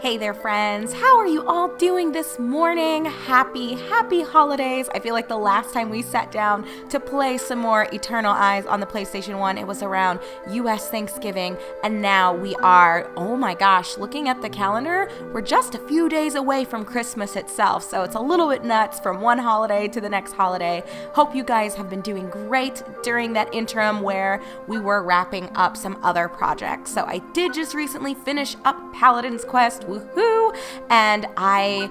Hey there, friends. How are you all doing this morning? Happy holidays. I feel like the last time we sat down to play some more Eternal Eyes on the PlayStation 1, it was around US Thanksgiving, and now we are, oh my gosh, looking at the calendar, we're just a few days away from Christmas itself, so it's a little bit nuts from one holiday to the next holiday. Hope you guys have been doing great during that interim where we were wrapping up some other projects. So I did just recently finish up Paladin's Quest, woohoo, and I'm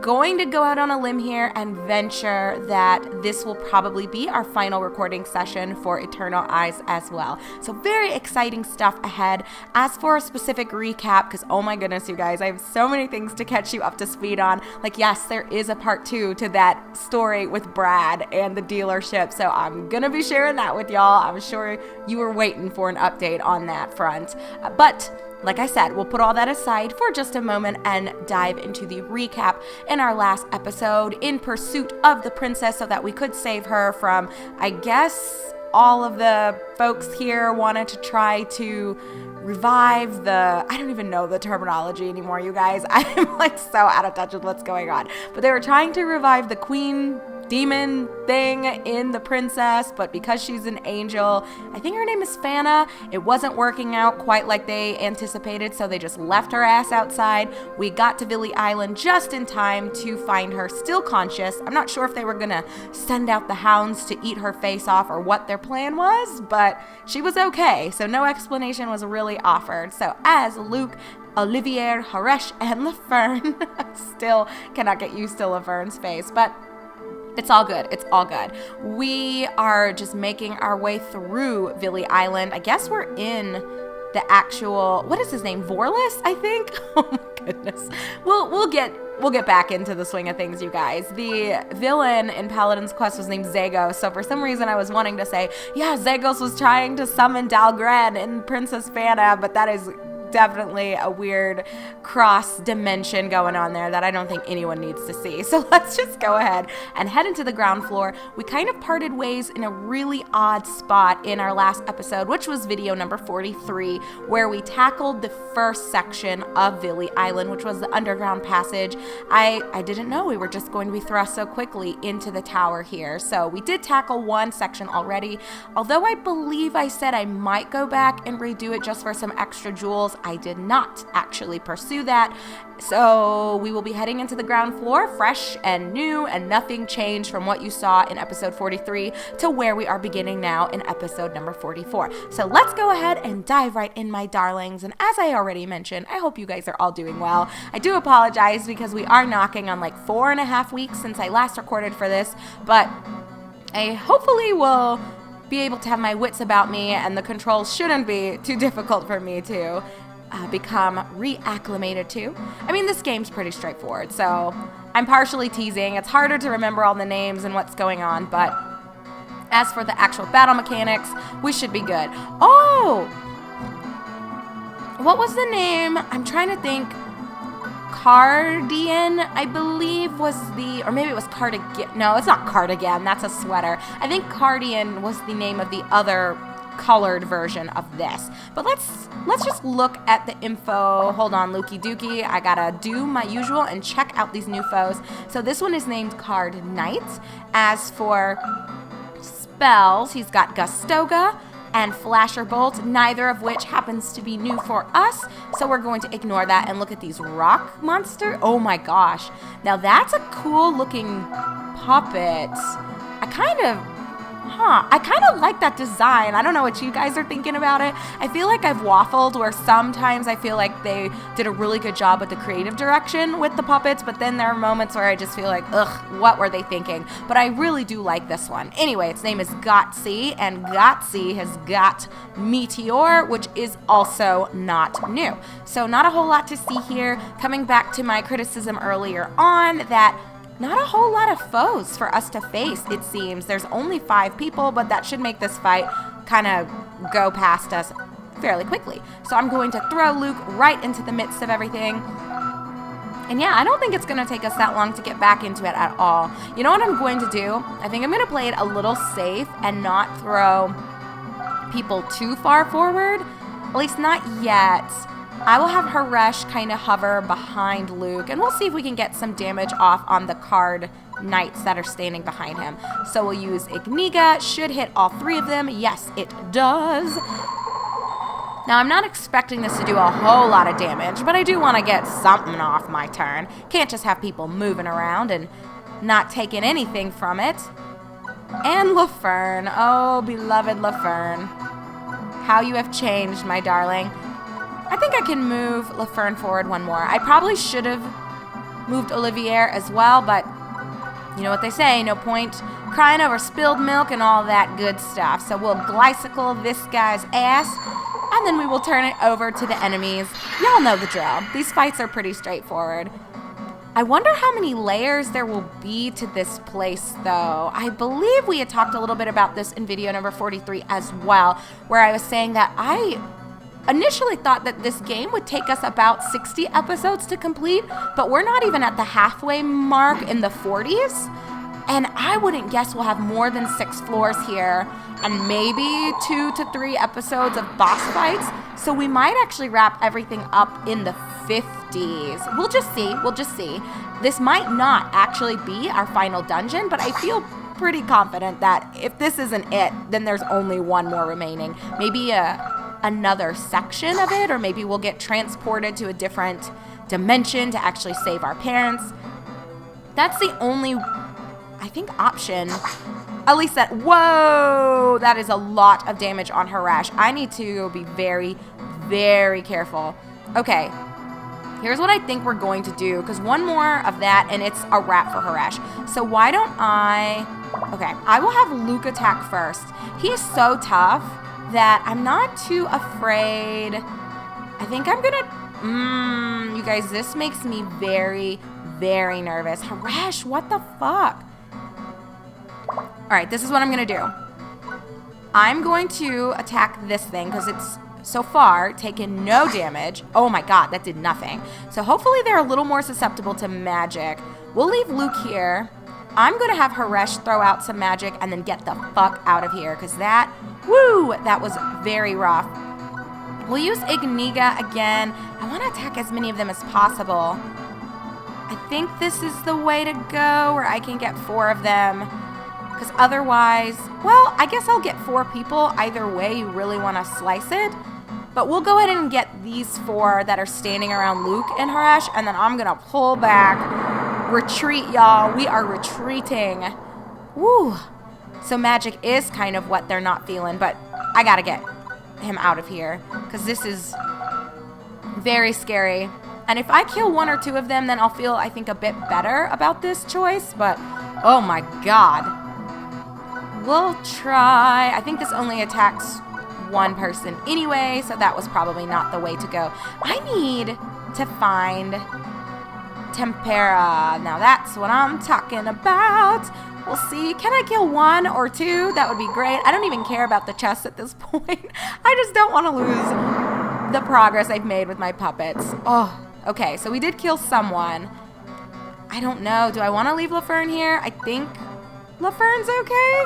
going to go out on a limb here and venture that this will probably be our final recording session for Eternal Eyes as well. So very exciting stuff ahead. As for a specific recap, because oh my goodness, you guys, I have so many things to catch you up to speed on. Like, yes, there is a part 2 to that story with Brad and the dealership, so I'm gonna be sharing that with y'all. I'm sure you were waiting for an update on that front. But like I said, we'll put all that aside for just a moment and dive into the recap in our last episode, in pursuit of the princess so that we could save her from, I guess, all of the folks here wanted to try to revive the, I don't even know the terminology anymore, you guys. I'm like so out of touch with what's going on. But they were trying to revive the queen demon thing in the princess, but because she's an angel, I think her name is Fana, it wasn't working out quite like they anticipated, so they just left her ass outside. We got to Villy Island just in time to find her still conscious. I'm not sure if they were gonna send out the hounds to eat her face off or what their plan was, but she was okay, so no explanation was really offered. So as Luke, Olivier, Haresh, and Laverne still cannot get used to Laverne's face, but it's all good. It's all good. We are just making our way through Villy Island. I guess we're in the actual, what is his name? Vorlis, I think? Oh my goodness. We'll get back into the swing of things, you guys. The villain in Paladin's Quest was named Zagos, so for some reason I was wanting to say, yeah, Zagos was trying to summon Dalgren in Princess Fana, but that is definitely a weird cross dimension going on there that I don't think anyone needs to see. So let's just go ahead and head into the ground floor. We kind of parted ways in a really odd spot in our last episode, which was video number 43, where we tackled the first section of Villy Island, which was the underground passage. I didn't know we were just going to be thrust so quickly into the tower here. So we did tackle one section already, although I believe I said I might go back and redo it just for some extra jewels. I did not actually pursue that. So we will be heading into the ground floor fresh and new, and nothing changed from what you saw in episode 43 to where we are beginning now in episode number 44. So let's go ahead and dive right in, my darlings. And as I already mentioned, I hope you guys are all doing well. I do apologize because we are knocking on like 4.5 weeks since I last recorded for this, but I hopefully will be able to have my wits about me, and the controls shouldn't be too difficult for me to become reacclimated to. I mean, this game's pretty straightforward, so I'm partially teasing. It's harder to remember all the names and what's going on, but as for the actual battle mechanics, we should be good. Oh! What was the name? I'm trying to think. Cardigan, I believe, was the, or maybe it was Cardigan. No, it's not Cardigan. That's a sweater. I think Cardigan was the name of the other colored version of this. But let's just look at the info. Hold on, Lukey Dookie. I gotta do my usual and check out these new foes. So this one is named Card Knight. As for spells, he's got Gustoga and Flasher Bolt, neither of which happens to be new for us, so we're going to ignore that and look at these rock monster. Oh my gosh, now that's a cool looking puppet. I kind of like that design. I don't know what you guys are thinking about it. I feel like I've waffled where sometimes I feel like they did a really good job with the creative direction with the puppets, but then there are moments where I just feel like, ugh, what were they thinking? But I really do like this one. Anyway, its name is Gotsy, and Gotsy has got Meteor, which is also not new. So not a whole lot to see here. Coming back to my criticism earlier on that not a whole lot of foes for us to face, it seems. There's only 5 people, but that should make this fight kind of go past us fairly quickly. So I'm going to throw Luke right into the midst of everything. And yeah, I don't think it's going to take us that long to get back into it at all. You know what I'm going to do? I think I'm going to play it a little safe and not throw people too far forward. At least not yet. I will have Haresh kind of hover behind Luke, and we'll see if we can get some damage off on the card knights that are standing behind him. So we'll use Igniga. Should hit all 3 of them. Yes, it does. Now, I'm not expecting this to do a whole lot of damage, but I do want to get something off my turn. Can't just have people moving around and not taking anything from it. And Laferne. Oh, beloved Laferne. How you have changed, my darling. I think I can move Laferne forward one more. I probably should have moved Olivier as well, but you know what they say, no point crying over spilled milk and all that good stuff. So we'll Glycicle this guy's ass, and then we will turn it over to the enemies. Y'all know the drill. These fights are pretty straightforward. I wonder how many layers there will be to this place, though. I believe we had talked a little bit about this in video number 43 as well, where I was saying that I initially thought that this game would take us about 60 episodes to complete, but we're not even at the halfway mark in the 40s. And I wouldn't guess we'll have more than 6 floors here and maybe 2 to 3 episodes of boss fights. So we might actually wrap everything up in the 50s. We'll just see. We'll just see. This might not actually be our final dungeon, but I feel pretty confident that if this isn't it, then there's only one more remaining. Maybe another section of it, or maybe we'll get transported to a different dimension to actually save our parents. That's the only, I think, option. At least that, whoa, that is a lot of damage on Haresh. I need to be very, very careful. Okay, here's what I think we're going to do, because one more of that and it's a wrap for Haresh. So why don't okay, I will have Luke attack first. He is so tough that I'm not too afraid. I think I'm gonna, you guys, this makes me very, very nervous. Haresh, what the fuck? All right, this is what I'm gonna do. I'm going to attack this thing because it's so far taken no damage. Oh my god, that did nothing. So hopefully they're a little more susceptible to magic. We'll leave Luke here. I'm gonna have Haresh throw out some magic and then get the fuck out of here, because that, woo, that was very rough. We'll use Igniga again. I want to attack as many of them as possible. I think this is the way to go, where I can get 4 of them. Because otherwise, well, I guess I'll get 4 people. Either way, you really want to slice it. But we'll go ahead and get these 4 that are standing around Luke and Haresh, and then I'm going to pull back. Retreat, y'all. We are retreating. Woo. So magic is kind of what they're not feeling, but I got to get him out of here, because this is very scary. And if I kill 1 or 2 of them, then I'll feel, I think, a bit better about this choice. But, oh my god. We'll try. I think this only attacks 1 person anyway, so that was probably not the way to go. I need to find Tempera. Now that's what I'm talking about. We'll see. Can I kill 1 or 2? That would be great. I don't even care about the chest at this point. I just don't want to lose the progress I've made with my puppets. Oh, okay. So we did kill someone. I don't know. Do I want to leave Laferne here? I think Laferne's okay.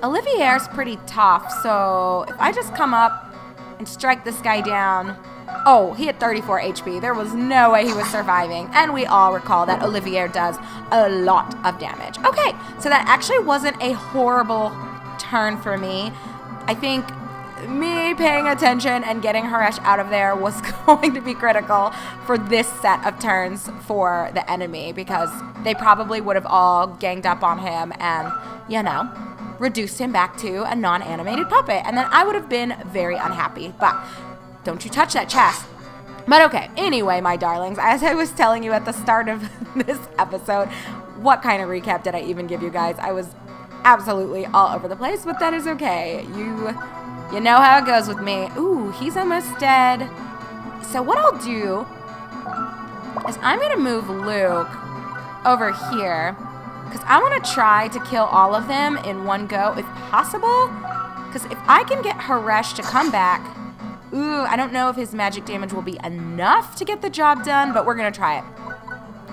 Olivier's pretty tough, so if I just come up and strike this guy down. Oh, he had 34 HP. There was no way he was surviving. And we all recall that Olivier does a lot of damage. Okay, so that actually wasn't a horrible turn for me. I think me paying attention and getting Haresh out of there was going to be critical for this set of turns for the enemy, because they probably would have all ganged up on him and, you know, reduced him back to a non-animated puppet. And then I would have been very unhappy. But don't you touch that chest. But okay, anyway, my darlings, as I was telling you at the start of this episode, what kind of recap did I even give you guys? I was absolutely all over the place, but that is okay. You know how it goes with me. Ooh, he's almost dead. So what I'll do is I'm going to move Luke over here, because I want to try to kill all of them in one go if possible. Because if I can get Haresh to come back, ooh, I don't know if his magic damage will be enough to get the job done, but we're going to try it.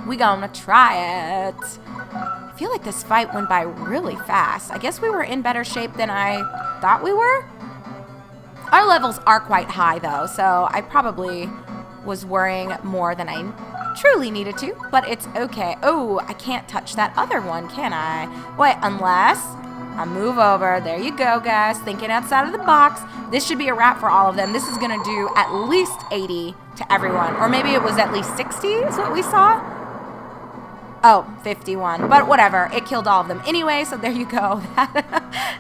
We gonna try it. I feel like this fight went by really fast. I guess we were in better shape than I thought we were. Our levels are quite high though, so I probably was worrying more than I truly needed to, but it's okay. Oh, I can't touch that other one, can I? Wait, unless I move over. There you go, guys. Thinking outside of the box. This should be a wrap for all of them. This is going to do at least 80 to everyone, or maybe it was at least 60 is what we saw. Oh, 51. But whatever. It killed all of them anyway, so there you go.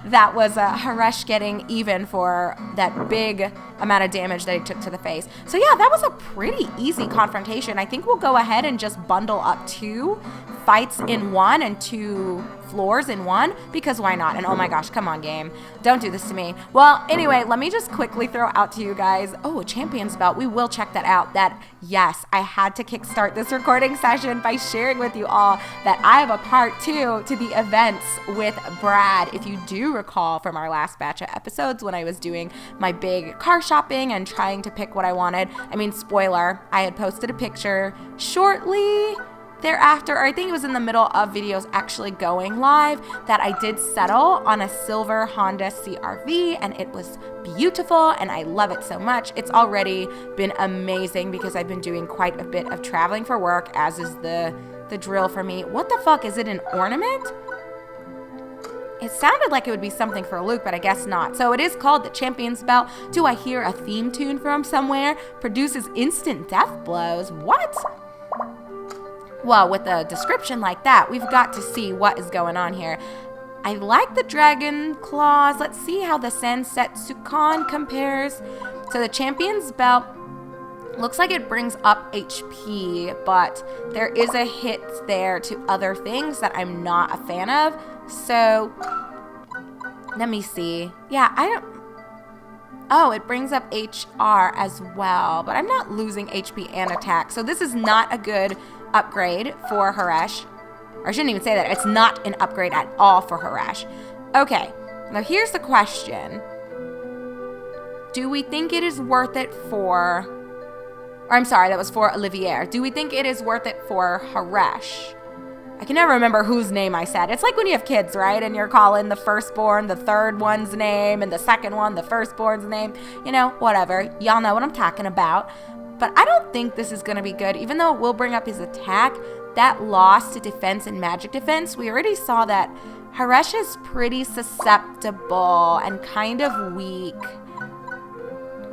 That was Haresh getting even for that big amount of damage that he took to the face. So yeah, that was a pretty easy confrontation. I think we'll go ahead and just bundle up 2 fights in one and 2 floors in one, because why not? And oh my gosh, come on, game. Don't do this to me. Well, anyway, let me just quickly throw out to you guys, oh, a champion's belt. We will check that out. That, yes, I had to kickstart this recording session by sharing with you all that I have a part 2 to the events with Brad. If you do recall from our last batch of episodes when I was doing my big car shopping and trying to pick what I wanted, I mean, spoiler, I had posted a picture shortly thereafter, or I think it was in the middle of videos actually going live, that I did settle on a silver Honda CR-V, and it was beautiful and I love it so much. It's already been amazing because I've been doing quite a bit of traveling for work, as is the drill for me. What the fuck, is it an ornament? It sounded like it would be something for Luke, but I guess not. So it is called the Champion's Belt. Do I hear a theme tune from somewhere? Produces instant death blows. What? Well, with a description like that, we've got to see what is going on here. I like the dragon claws. Let's see how the Sansetsukan compares. So the Champion's Belt looks like it brings up HP, but there is a hit there to other things that I'm not a fan of. So let me see. Yeah, I don't... Oh, it brings up HR as well, but I'm not losing HP and attack. So this is not a good upgrade for Haresh. Or I shouldn't even say that. It's not an upgrade at all for Haresh. Okay, now here's the question. Do we think it is worth it for... Or I'm sorry, that was for Olivier. Do we think it is worth it for Haresh? I can never remember whose name I said. It's like when you have kids, right? And you're calling the firstborn the third one's name and the second one the firstborn's name. You know, whatever. Y'all know what I'm talking about. But I don't think this is going to be good. Even though it will bring up his attack, that loss to defense and magic defense, we already saw that Haresh is pretty susceptible and kind of weak.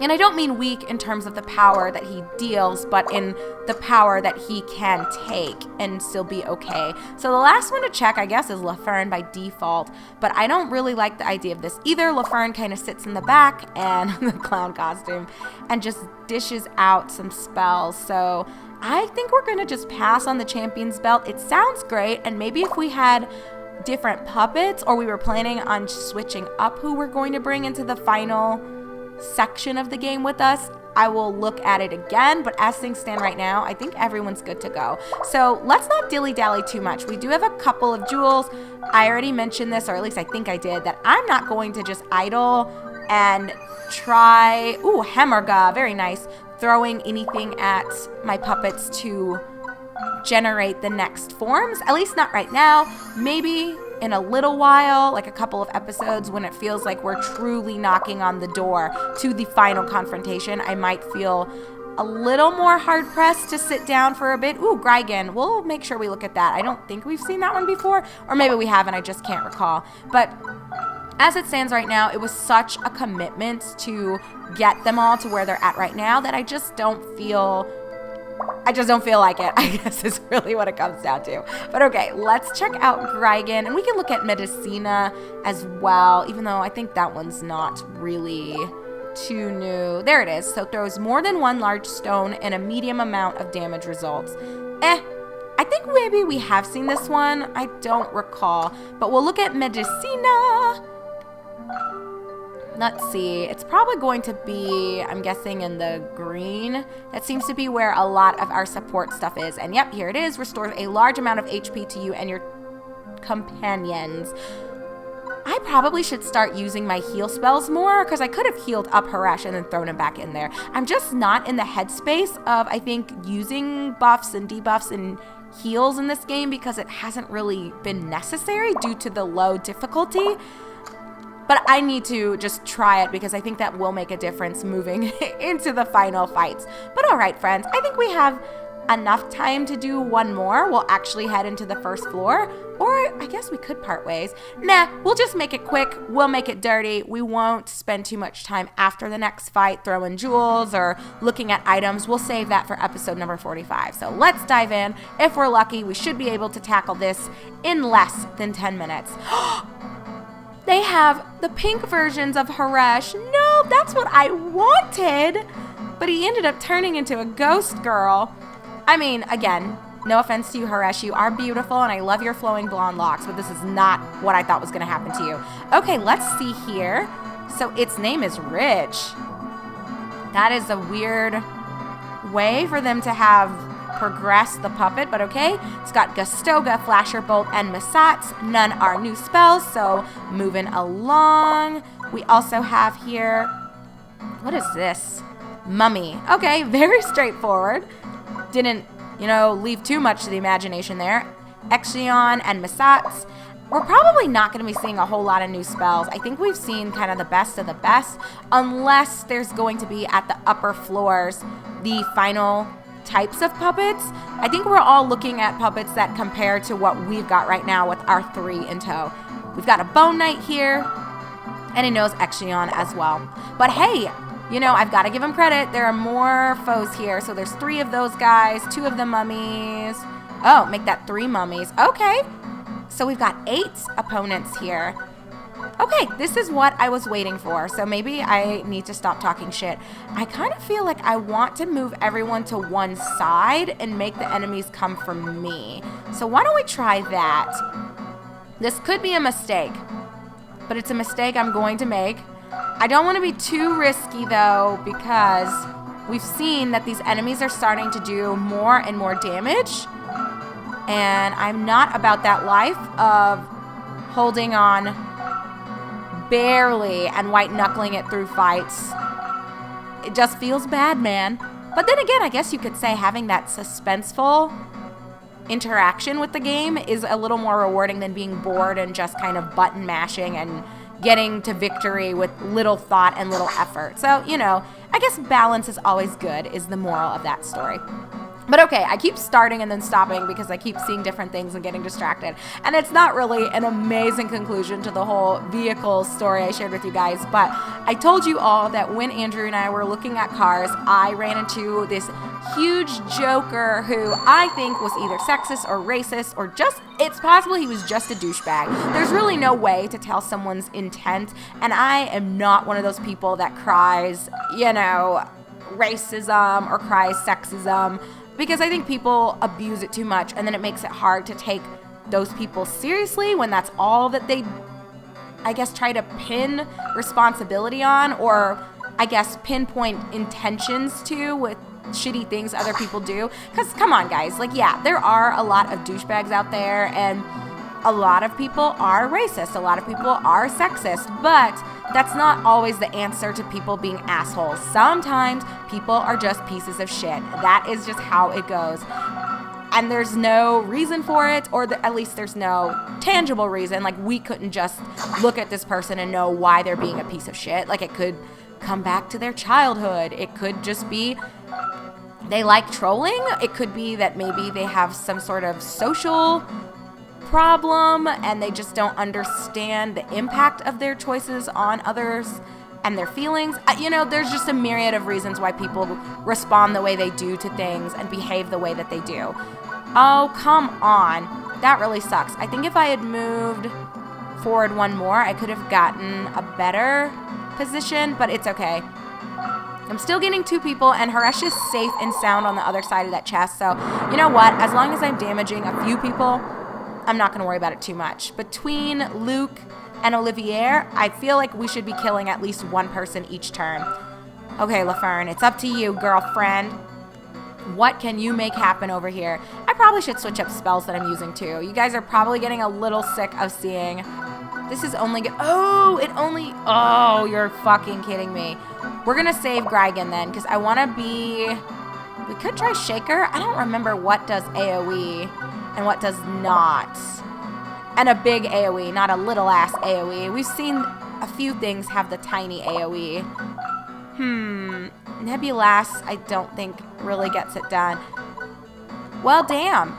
And I don't mean weak in terms of the power that he deals, but in the power that he can take and still be okay. So the last one to check, I guess, is LaFern by default. But I don't really like the idea of this either. LaFern kind of sits in the back and the clown costume and just dishes out some spells. So I think we're going to just pass on the Champion's Belt. It sounds great, and maybe if we had different puppets, or we were planning on switching up who we're going to bring into the final section of the game with us, I will look at it again, but as things stand right now, I think everyone's good to go. So let's not dilly-dally too much. We do have a couple of jewels. I already mentioned this, or at least I think I did, that I'm not going to just idle and try, ooh, Hemerga, very nice, throwing anything at my puppets to generate the next forms, at least not right now. Maybe in a little while, like a couple of episodes, when it feels like we're truly knocking on the door to the final confrontation, I might feel a little more hard-pressed to sit down for a bit. Ooh, Greigen. We'll make sure we look at that. I don't think we've seen that one before, or maybe we haven't, I just can't recall. But as it stands right now, it was such a commitment to get them all to where they're at right now that I just don't feel like it, I guess is really what it comes down to. But okay, let's check out Greigen, and we can look at Medicina as well, even though I think that one's not really too new. There it is. So throws more than one large stone and a medium amount of damage results. I think maybe we have seen this one. I don't recall, but we'll look at Medicina. Let's see, it's probably going to be, I'm guessing, in the green. That seems to be where a lot of our support stuff is. And yep, here it is. Restores a large amount of HP to you and your companions. I probably should start using my heal spells more, because I could have healed up Haresh and then thrown him back in there. I'm just not in the headspace of, I think, using buffs and debuffs and heals in this game, because it hasn't really been necessary due to the low difficulty. but I need to just try it because I think that will make a difference moving into the final fights. But all right, friends, I think we have enough time to do one more. We'll actually head into the first floor, or I guess we could part ways. Nah, we'll just make it quick. We'll make it dirty. We won't spend too much time after the next fight throwing jewels or looking at items. We'll save that for episode number 45. So let's dive in. If we're lucky, we should be able to tackle this in less than 10 minutes. They have the pink versions of Haresh. No, that's what I wanted. But he ended up turning into a ghost girl. I mean, again, no offense to you, Haresh. You are beautiful, and I love your flowing blonde locks, but this is not what I thought was going to happen to you. Okay, let's see here. So its name is Rich. That is a weird way for them to have progressed the puppet, but okay. It's got Gustoga, Flasher Bolt, and Masats. None are new spells, so moving along. We also have here, what is this? Mummy. Okay, very straightforward. Didn't, leave too much to the imagination there. Exion and Masats. We're probably not going to be seeing a whole lot of new spells. I think we've seen kind of the best of the best, unless there's going to be at the upper floors the final types of puppets. I think we're all looking at puppets that compare to what we've got right now with our 3 in tow. We've got a Bone Knight here, and he knows Exion as well. But hey, I've got to give him credit. There are more foes here. So there's 3 of those guys, 2 of the mummies. Oh, make that 3 mummies. Okay. So we've got 8 opponents here. Okay, this is what I was waiting for. So maybe I need to stop talking shit. I kind of feel like I want to move everyone to one side and make the enemies come for me. So why don't we try that? This could be a mistake, but it's a mistake I'm going to make. I don't want to be too risky, though, because we've seen that these enemies are starting to do more and more damage, and I'm not about that life of holding on barely and white-knuckling it through fights. It just feels bad, man. But then again, I guess you could say having that suspenseful interaction with the game is a little more rewarding than being bored and just kind of button mashing and getting to victory with little thought and little effort. So, I guess balance is always good, is the moral of that story. But okay, I keep starting and then stopping because I keep seeing different things and getting distracted. And it's not really an amazing conclusion to the whole vehicle story I shared with you guys, but I told you all that when Andrew and I were looking at cars, I ran into this huge joker who I think was either sexist or racist or it's possible he was just a douchebag. There's really no way to tell someone's intent, and I am not one of those people that cries, racism or cries sexism, because I think people abuse it too much, and then it makes it hard to take those people seriously when that's all that they, I guess, try to pin responsibility on, or I guess pinpoint intentions to with shitty things other people do. Because come on, guys, there are a lot of douchebags out there, and a lot of people are racist, a lot of people are sexist, but that's not always the answer to people being assholes. Sometimes people are just pieces of shit. That is just how it goes. And there's no reason for it, or at least there's no tangible reason. We couldn't just look at this person and know why they're being a piece of shit. It could come back to their childhood. It could just be they like trolling. It could be that maybe they have some sort of social problem and they just don't understand the impact of their choices on others and their feelings. There's just a myriad of reasons why people respond the way they do to things and behave the way that they do. Oh, come on. That really sucks. I think if I had moved forward one more, I could have gotten a better position, but it's okay. I'm still getting 2 people, and Haresh is safe and sound on the other side of that chest, so you know what? As long as I'm damaging a few people, I'm not going to worry about it too much. Between Luke and Olivier, I feel like we should be killing at least one person each turn. Okay, LaFern, it's up to you, girlfriend. What can you make happen over here? I probably should switch up spells that I'm using too. You guys are probably getting a little sick of seeing. This is only oh, you're fucking kidding me. We're going to save Grigan then, because I want to be... We could try Shaker. I don't remember what does AoE and what does not. And a big AoE, not a little ass AoE. We've seen a few things have the tiny AoE. Nebulas, I don't think really gets it done. Well, damn.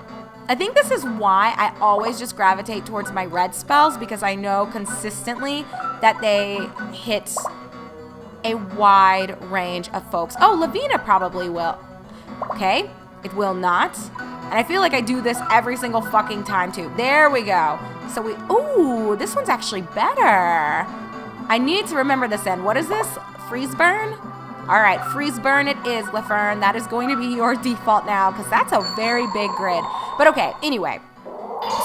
I think this is why I always just gravitate towards my red spells, because I know consistently that they hit a wide range of folks. Oh, Lavina probably will. Okay, it will not. And I feel like I do this every single fucking time too. There we go. So ooh, this one's actually better. I need to remember this in. What is this? Freeze burn? All right, freeze burn it is, LaFern. That is going to be your default now, because that's a very big grid. But okay, anyway.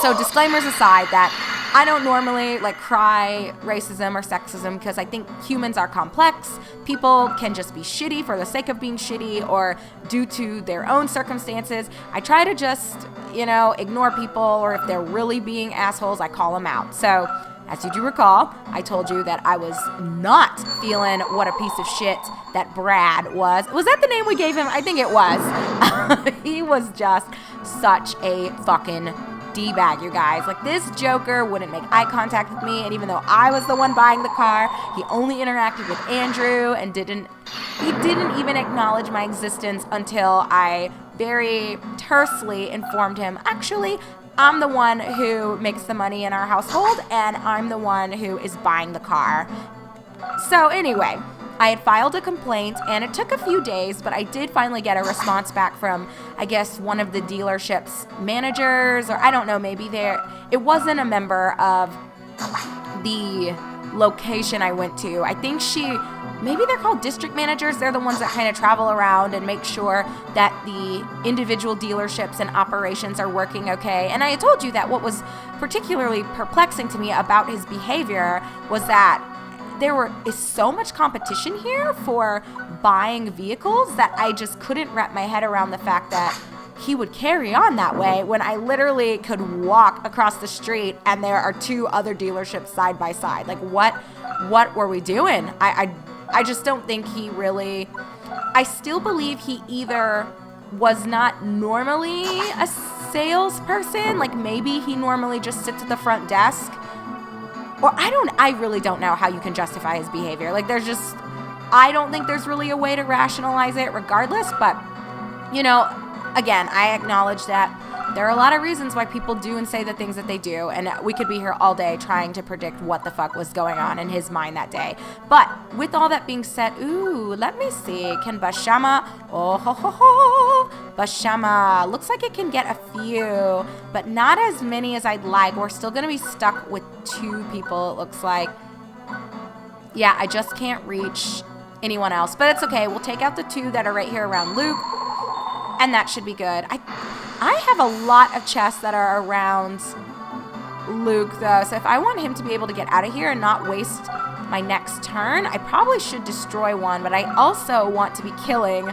So disclaimers aside, that I don't normally cry racism or sexism, because I think humans are complex. People can just be shitty for the sake of being shitty or due to their own circumstances. I try to just, ignore people, or if they're really being assholes, I call them out. So as you do recall, I told you that I was not feeling what a piece of shit that Brad was. Was that the name we gave him? I think it was. He was just such a fucking D-bag, you guys. This Joker wouldn't make eye contact with me, and even though I was the one buying the car, he only interacted with Andrew and didn't even acknowledge my existence until I very tersely informed him, actually, I'm the one who makes the money in our household, and I'm the one who is buying the car. So anyway, I had filed a complaint, and it took a few days, but I did finally get a response back from, I guess, one of the dealership's managers, or I don't know, maybe it wasn't a member of the location I went to. I think maybe they're called district managers. They're the ones that kind of travel around and make sure that the individual dealerships and operations are working okay. And I had told you that what was particularly perplexing to me about his behavior was that there is so much competition here for buying vehicles that I just couldn't wrap my head around the fact that he would carry on that way when I literally could walk across the street and there are two other dealerships side by side. What were we doing? I just don't think he really, I still believe he either was not normally a salesperson, maybe he normally just sits at the front desk, or I really don't know how you can justify his behavior. I don't think there's really a way to rationalize it regardless, but, again, I acknowledge that there are a lot of reasons why people do and say the things that they do, and we could be here all day trying to predict what the fuck was going on in his mind that day. But with all that being said, let me see. Can Bashama? Oh, ho, ho, ho. Bashama. Looks like it can get a few, but not as many as I'd like. We're still going to be stuck with 2 people, it looks like. Yeah, I just can't reach anyone else, but it's okay. We'll take out the 2 that are right here around Luke, and that should be good. I have a lot of chests that are around Luke, though, so if I want him to be able to get out of here and not waste my next turn, I probably should destroy one, but I also want to be killing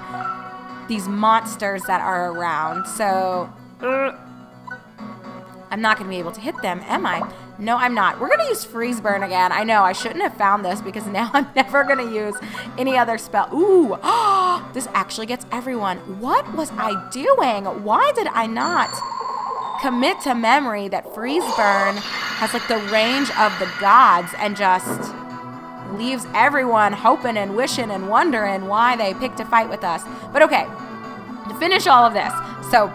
these monsters that are around, so I'm not going to be able to hit them, am I? No, I'm not. We're going to use freeze burn again. I know, I shouldn't have found this because now I'm never going to use any other spell. Ooh, this actually gets everyone. What was I doing? Why did I not commit to memory that freeze burn has the range of the gods and just leaves everyone hoping and wishing and wondering why they picked a fight with us? But okay, to finish all of this, so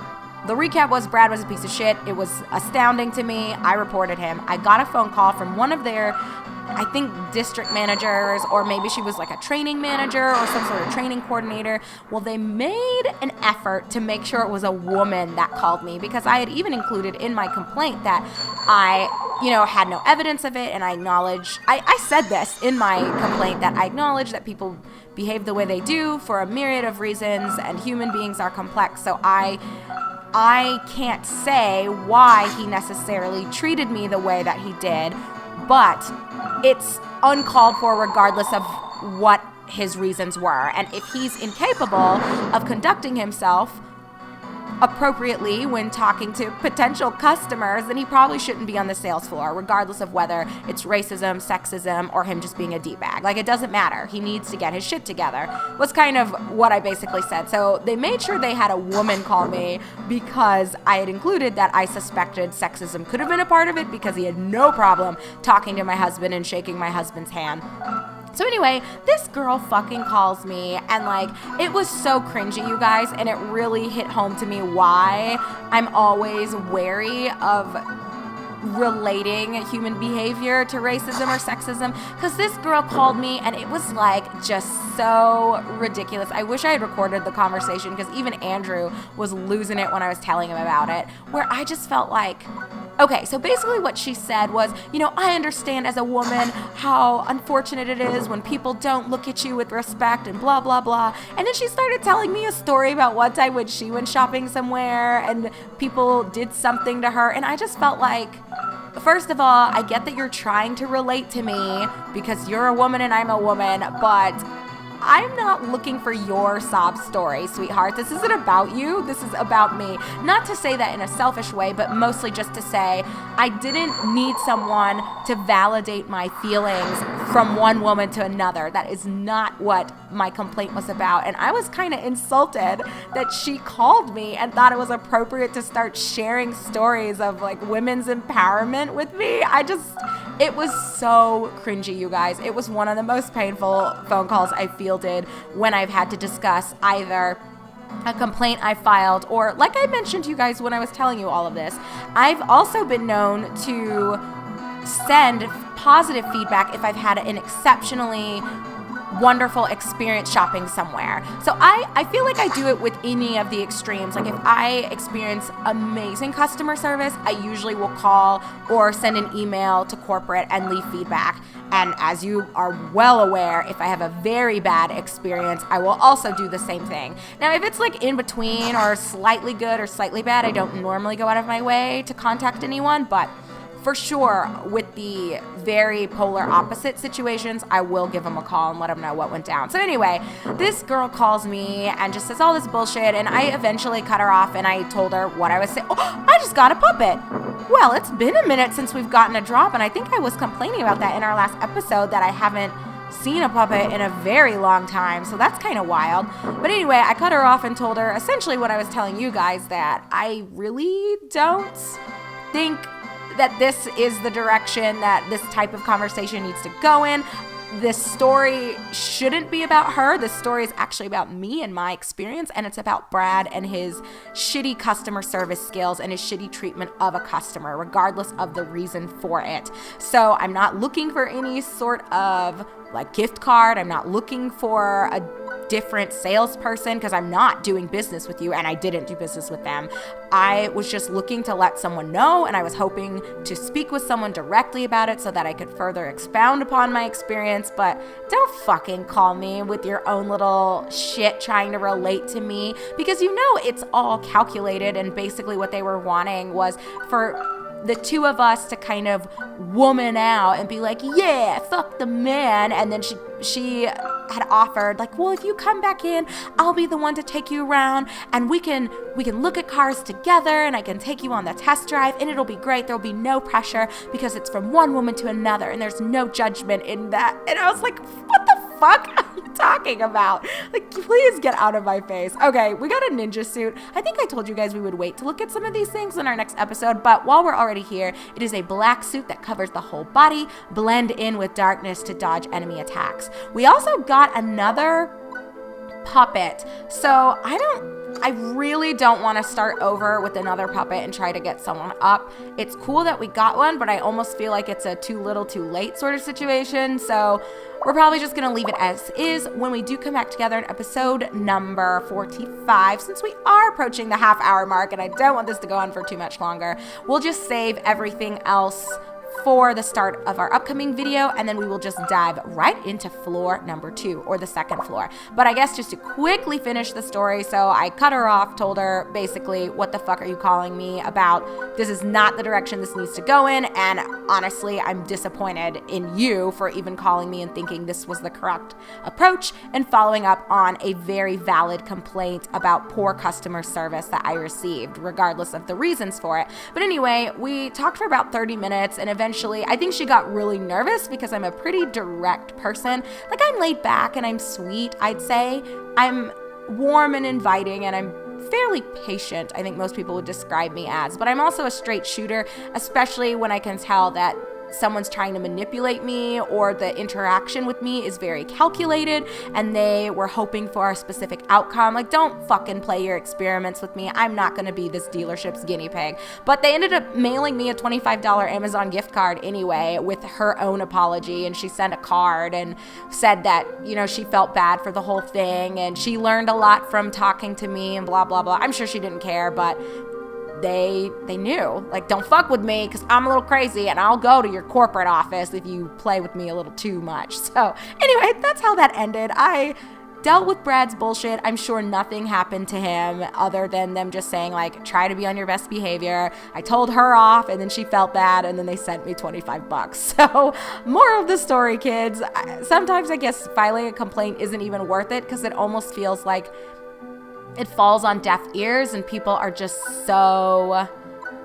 the recap was Brad was a piece of shit. It was astounding to me. I reported him. I got a phone call from one of their, I think, district managers, or maybe she was a training manager or some sort of training coordinator. Well, they made an effort to make sure it was a woman that called me, because I had even included in my complaint that I, had no evidence of it, and I acknowledge, I said this in my complaint, that I acknowledge that people behave the way they do for a myriad of reasons, and human beings are complex, so I can't say why he necessarily treated me the way that he did, but it's uncalled for regardless of what his reasons were. And if he's incapable of conducting himself appropriately when talking to potential customers, then he probably shouldn't be on the sales floor, regardless of whether it's racism, sexism, or him just being a D-bag. Like, it doesn't matter. He needs to get his shit together, was kind of what I basically said. So they made sure they had a woman call me because I had included that I suspected sexism could have been a part of it, because he had no problem talking to my husband and shaking my husband's hand. So anyway, this girl fucking calls me, and like, it was so cringy, you guys, and it really hit home to me why I'm always wary of relating human behavior to racism or sexism, because this girl called me and it was like just so ridiculous. I wish I had recorded the conversation, because even Andrew was losing it when I was telling him about it, where I just felt like, okay, so basically what she said was, I understand as a woman how unfortunate it is when people don't look at you with respect and blah, blah, blah. And then she started telling me a story about one time when she went shopping somewhere and people did something to her. And I just felt like, first of all, I get that you're trying to relate to me because you're a woman and I'm a woman, but I'm not looking for your sob story, sweetheart. This isn't about you. This is about me. Not to say that in a selfish way, but mostly just to say I didn't need someone to validate my feelings from one woman to another. That is not what my complaint was about. And I was kind of insulted that she called me and thought it was appropriate to start sharing stories of like women's empowerment with me. It was so cringy, you guys. It was one of the most painful phone calls I fielded when I've had to discuss either a complaint I filed or, like I mentioned to you guys when I was telling you all of this, I've also been known to send positive feedback if I've had an exceptionally wonderful experience shopping somewhere. So I feel like I do it with any of the extremes. Like if I experience amazing customer service, I usually will call or send an email to corporate and leave feedback. And as you are well aware, if I have a very bad experience, I will also do the same thing. Now, if it's like in between or slightly good or slightly bad, I don't normally go out of my way to contact anyone, but for sure, with the very polar opposite situations, I will give them a call and let them know what went down. So anyway, this girl calls me and just says all this bullshit, and I eventually cut her off and I told her what I was saying. Oh, I just got a puppet. Well, it's been a minute since we've gotten a drop, and I think I was complaining about that in our last episode, that I haven't seen a puppet in a very long time, so that's kind of wild. But anyway, I cut her off and told her essentially what I was telling you guys, that I really don't think that this is the direction that this type of conversation needs to go in. This story shouldn't be about her. This story is actually about me and my experience, and it's about Brad and his shitty customer service skills and his shitty treatment of a customer, regardless of the reason for it. So I'm not looking for any sort of like gift card. I'm not looking for a different salesperson, because I'm not doing business with you, and I didn't do business with them. I was just looking to let someone know, and I was hoping to speak with someone directly about it so that I could further expound upon my experience. But don't fucking call me with your own little shit trying to relate to me, because it's all calculated, and basically what they were wanting was for the two of us to kind of woman out and be like, yeah, fuck the man. And then she had offered like, well, if you come back in, I'll be the one to take you around, and we can look at cars together, and I can take you on the test drive, and it'll be great. There'll be no pressure because it's from one woman to another, and there's no judgment in that. And I was like, what the fuck are you talking about? Like, please get out of my face. Okay, we got a ninja suit. I think I told you guys we would wait to look at some of these things in our next episode, but while we're already here, it is a black suit that covers the whole body, blend in with darkness to dodge enemy attacks. We also got another puppet. So I really don't want to start over with another puppet and try to get someone up. It's cool that we got one, but I almost feel like it's a too little too late sort of situation. So we're probably just going to leave it as is. When we do come back together in episode number 45, since we are approaching the half-hour mark and I don't want this to go on for too much longer, we'll just save everything else for the start of our upcoming video, and then we will just dive right into floor number 2, or the second floor. But I guess just to quickly finish the story, so I cut her off, told her basically, what the fuck are you calling me about? This is not the direction this needs to go in, and honestly, I'm disappointed in you for even calling me and thinking this was the correct approach, and following up on a very valid complaint about poor customer service that I received, regardless of the reasons for it. But anyway, we talked for about 30 minutes, and eventually I think she got really nervous because I'm a pretty direct person. Like, I'm laid back and I'm sweet, I'd say. I'm warm and inviting, and I'm fairly patient, I think most people would describe me as. But I'm also a straight shooter, especially when I can tell that someone's trying to manipulate me, or the interaction with me is very calculated and they were hoping for a specific outcome. Like, don't fucking play your experiments with me. I'm not going to be this dealership's guinea pig. But they ended up mailing me a $25 Amazon gift card anyway, with her own apology, and she sent a card and said that, you know, she felt bad for the whole thing and she learned a lot from talking to me and blah blah blah. I'm sure she didn't care, but they knew, like, don't fuck with me because I'm a little crazy and I'll go to your corporate office if you play with me a little too much. So anyway, that's how that ended. I dealt with Brad's bullshit. I'm sure nothing happened to him other than them just saying, like, try to be on your best behavior. I told her off and then she felt bad and then they sent me $25. So moral of the story, kids, sometimes I guess filing a complaint isn't even worth it because it almost feels like it falls on deaf ears and people are just so,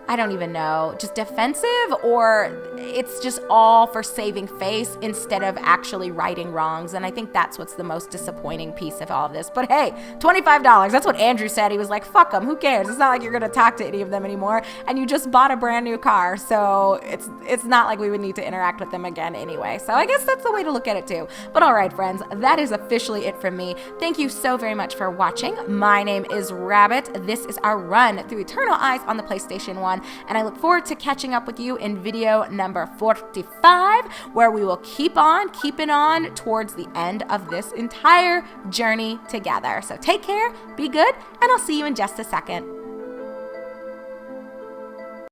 I don't even know, just defensive, or it's just all for saving face instead of actually righting wrongs. And I think that's what's the most disappointing piece of all of this. But hey, $25, that's what Andrew said. He was like, fuck them, who cares? It's not like you're going to talk to any of them anymore. And you just bought a brand new car. So it's not like we would need to interact with them again anyway. So I guess that's the way to look at it too. But all right, friends, that is officially it from me. Thank you so very much for watching. My name is Rabbit. This is our run through Eternal Eyes on the PlayStation 1. And I look forward to catching up with you in video number 45, where we will keep on keeping on towards the end of this entire journey together. So take care, be good, and I'll see you in just a second.